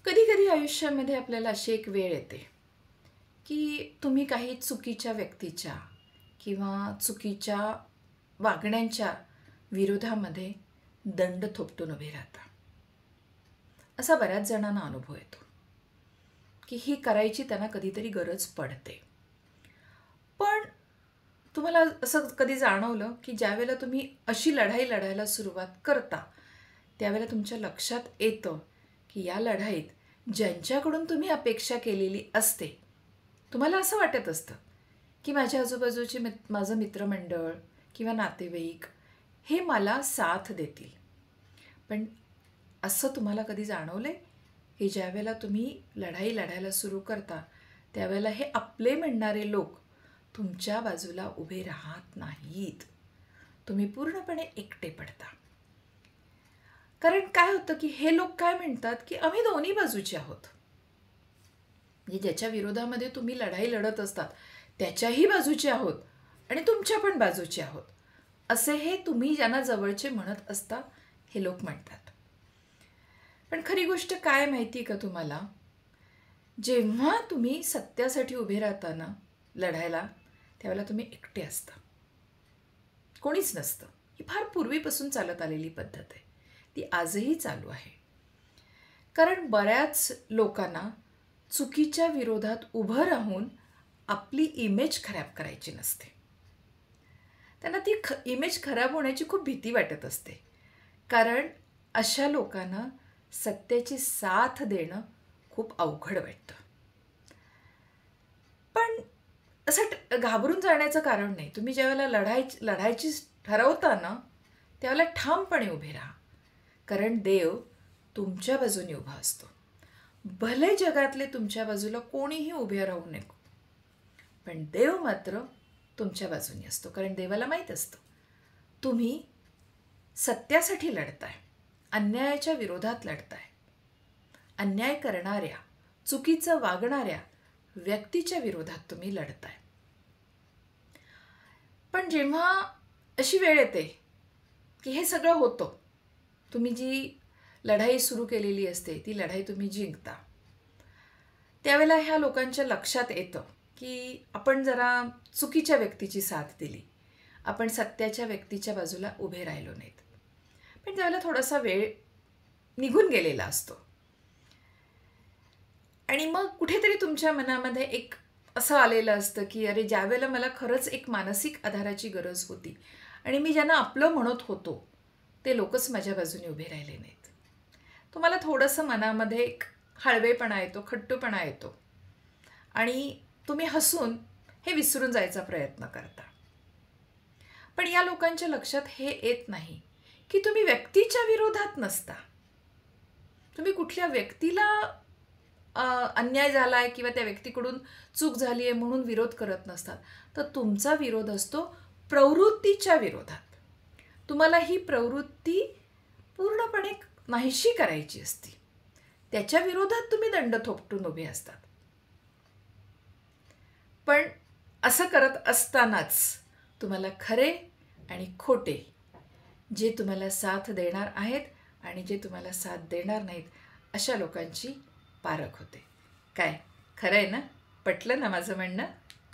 कधी कधी आयुष्यामध्ये आपल्याला अशी एक वेळ येते की तुम्ही काही चुकीच्या व्यक्तीच्या किंवा चुकीच्या वागण्यांच्या विरोधामध्ये दंड थोपटून उभे राहता. असा बऱ्याच जणांना अनुभव येतो की ही करायची त्यांना कधीतरी गरज पडते. पण तुम्हाला असं कधी जाणवलं की ज्यावेळेला तुम्ही अशी लढाई लढायला सुरुवात करता त्यावेळेला तुमच्या लक्षात येतं की या लढाईत ज्यांच्याकडून तुम्ही अपेक्षा केलेली असते, तुम्हाला असं वाटत असतं की माझ्या आजूबाजूचे माझं मित्रमंडळ किंवा नातेवाईक हे मला साथ देतील. पण असं तुम्हाला कधी जाणवलं आहे की ज्यावेळेला तुम्ही लढाई लढायला सुरू करता त्यावेळेला हे आपले म्हणणारे लोक तुमच्या बाजूला उभे राहत नाहीत, तुम्ही पूर्णपणे एकटे पडता. कारण काय होतं की हे लोक काय म्हणतात की आम्ही दोन्ही बाजूचे आहोत. म्हणजे ज्याच्या विरोधामध्ये तुम्ही लढाई लढत असतात त्याच्याही बाजूचे आहोत आणि तुमच्या पण बाजूचे आहोत, असे हे तुम्ही ज्यांना जवळचे म्हणत असता हे लोक म्हणतात. पण खरी गोष्ट काय माहिती का तुम्हाला, जेव्हा तुम्ही सत्यासाठी उभे राहता ना लढायला, त्यावेळेला तुम्ही एकटे असता, कोणीच नसतं. ही फार पूर्वीपासून चालत आलेली पद्धत आहे, ती आजही चालू आहे. कारण बऱ्याच लोकांना चुकीच्या विरोधात उभं राहून आपली इमेज खराब करायची नसते. त्यांना ती इमेज खराब होण्याची खूप भीती वाटत असते. कारण अशा लोकांना सत्याची साथ देणं खूप अवघड वाटतं. पण असं घाबरून जाण्याचं कारण नाही. तुम्ही ज्यावेळेला लढायची ठरवता ना त्यावेळेला ठामपणे उभे राहा. कारण देव तुमच्या बाजूने उभा असतो. भले जगातले तुमच्या बाजूला कोणीही उभे राहू नको, पण देव मात्र तुमच्या बाजूने असतो. कारण देवाला माहीत असतं तुम्ही सत्यासाठी लढताय, अन्यायाच्या विरोधात लढताय. अन्याय करणाऱ्या, चुकीचं वागणाऱ्या व्यक्तीच्या विरोधात तुम्ही लढताय. पण जेव्हा अशी वेळ येते की हे सगळं होतं, तुम्ही जी लढाई सुरू केलेली असते ती लढाई तुम्ही जिंकता, त्यावेळेला ह्या लोकांच्या लक्षात येतं की आपण जरा चुकीच्या व्यक्तीची साथ दिली, आपण सत्याच्या व्यक्तीच्या बाजूला उभे राहिलो नाहीत. पण त्यावेळेला थोडासा वेळ निघून गेलेला असतो आणि मग कुठेतरी तुमच्या मनामध्ये एक असं आलेलं असतं की अरे, ज्यावेळेला मला खरंच एक मानसिक आधाराची गरज होती आणि मी ज्यांना आपलं म्हणत होतो ते लोकच माझ्या बाजूने उभे राहिले नाहीत, तुम्हाला थोडंसं मनामध्ये एक हळवेपणा येतो, खट्टूपणा येतो आणि तुम्ही हसून हे विसरून जायचा प्रयत्न करता. पण या लोकांच्या लक्षात हे येत नाही की तुम्ही व्यक्तीच्या विरोधात नसता. तुम्ही कुठल्या व्यक्तीला अन्याय झाला आहे किंवा त्या व्यक्तीकडून चूक झाली आहे म्हणून विरोध करत नसतात, तर तुमचा विरोध असतो प्रवृत्तीच्या विरोधात. तुम्हाला ही प्रवृत्ती पूर्णपणे नाहीशी करायची असते, त्याच्या विरोधात तुम्ही दंड थोपटून उभे असतात. पण असं करत असतानाच तुम्हाला खरे आणि खोटे, जे तुम्हाला साथ देणार आहेत आणि जे तुम्हाला साथ देणार नाहीत, अशा लोकांची पारख होते. काय खरं आहे ना? पटलं ना माझं म्हणणं?